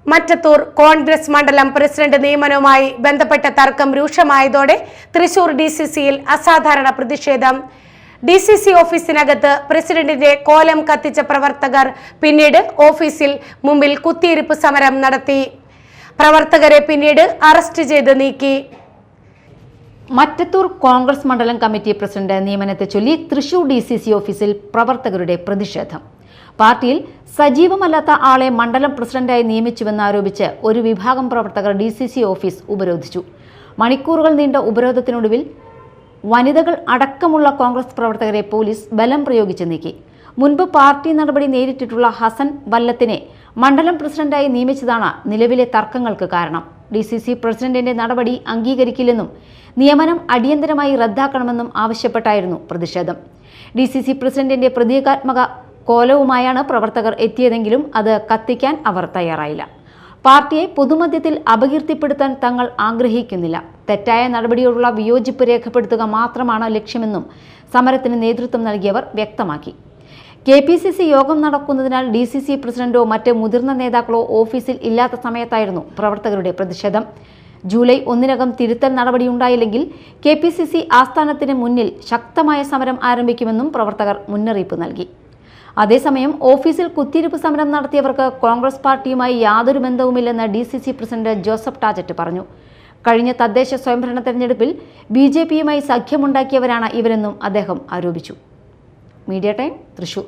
മറ്റത്തൂർ കോൺഗ്രസ് മണ്ഡലം പ്രസിഡന്റ് നിയമനവുമായി ബന്ധപ്പെട്ട തർക്കം രൂക്ഷമായതോടെ തൃശൂർ ഡിസിസിയിൽ അസാധാരണ പ്രതിഷേധം. ഡിസിസി ഓഫീസിനകത്ത് പ്രസിഡന്റിന്റെ കോലം കത്തിച്ച പ്രവർത്തകർ പിന്നീട് ഓഫീസിൽ മുമ്പിൽ കുത്തിയിരിപ്പ് സമരം നടത്തി. പ്രവർത്തകരെ പിന്നീട് അറസ്റ്റ് ചെയ്ത് നീക്കി. മറ്റത്തൂർ കോൺഗ്രസ് മണ്ഡലം കമ്മിറ്റി പ്രസിഡന്റ് നിയമനത്തെ ചൊല്ലി തൃശൂർ ഡിസിസി ഓഫീസിൽ പ്രവർത്തകരുടെ പ്രതിഷേധം. പാർട്ടിയിൽ സജീവമല്ലാത്ത ആളെ മണ്ഡലം പ്രസിഡന്റായി നിയമിച്ചുവെന്നാരോപിച്ച് ഒരു വിഭാഗം പ്രവർത്തകർ ഡിസിസി ഓഫീസ് ഉപരോധിച്ചു. മണിക്കൂറുകൾ നീണ്ട ഉപരോധത്തിനൊടുവിൽ വനിതകൾ അടക്കമുള്ള കോൺഗ്രസ് പ്രവർത്തകരെ പോലീസ് ബലം പ്രയോഗിച്ച് നീക്കി. മുൻപ് പാർട്ടി നടപടി നേരിട്ടിട്ടുള്ള ഹസൻ വല്ലത്തിനെ മണ്ഡലം പ്രസിഡന്റായി നിയമിച്ചതാണ് നിലവിലെ തർക്കങ്ങൾക്ക് കാരണം. ഡിസിസി പ്രസിഡന്റിന്റെ നടപടി അംഗീകരിക്കില്ലെന്നും നിയമനം അടിയന്തരമായി റദ്ദാക്കണമെന്നും ആവശ്യപ്പെട്ടായിരുന്നു പ്രതിഷേധം. ഡിസിസി പ്രസിഡന്റിന്റെ പ്രതീകാത്മക കോലവുമായാണ് പ്രവർത്തകർ എത്തിയതെങ്കിലും അത് കത്തിക്കാൻ അവർ തയ്യാറായില്ല. പാർട്ടിയെ പൊതുമധ്യത്തിൽ അപകീർത്തിപ്പെടുത്താൻ തങ്ങൾ ആഗ്രഹിക്കുന്നില്ല. തെറ്റായ നടപടിയോടുള്ള വിയോജിപ്പ് രേഖപ്പെടുത്തുക മാത്രമാണ് ലക്ഷ്യമെന്നും സമരത്തിന് നേതൃത്വം നൽകിയവർ വ്യക്തമാക്കി. KPCC യോഗം നടക്കുന്നതിനാൽ DCC പ്രസിഡന്റോ മറ്റ് മുതിർന്ന നേതാക്കളോ ഓഫീസിൽ ഇല്ലാത്ത സമയത്തായിരുന്നു പ്രവർത്തകരുടെ പ്രതിഷേധം. ജൂലൈ 1-നകം തിരുത്തൽ നടപടിയുണ്ടായില്ലെങ്കിൽ KPCC ആസ്ഥാനത്തിന് മുന്നിൽ ശക്തമായ സമരം ആരംഭിക്കുമെന്നും പ്രവർത്തകർ മുന്നറിയിപ്പ് നൽകി. അതേസമയം ഓഫീസിൽ കുത്തിയിരിപ്പ് സമരം നടത്തിയവർക്ക് കോൺഗ്രസ് പാർട്ടിയുമായി യാതൊരു ബന്ധവുമില്ലെന്ന് DCC പ്രസിഡന്റ് ജോസഫ് ടാജറ്റ് പറഞ്ഞു. കഴിഞ്ഞ തദ്ദേശ സ്വയംഭരണ തെരഞ്ഞെടുപ്പിൽ BJPയുമായി സഖ്യമുണ്ടാക്കിയവരാണ് ഇവരെന്നും അദ്ദേഹം ആരോപിച്ചു. Media time, Thrissur.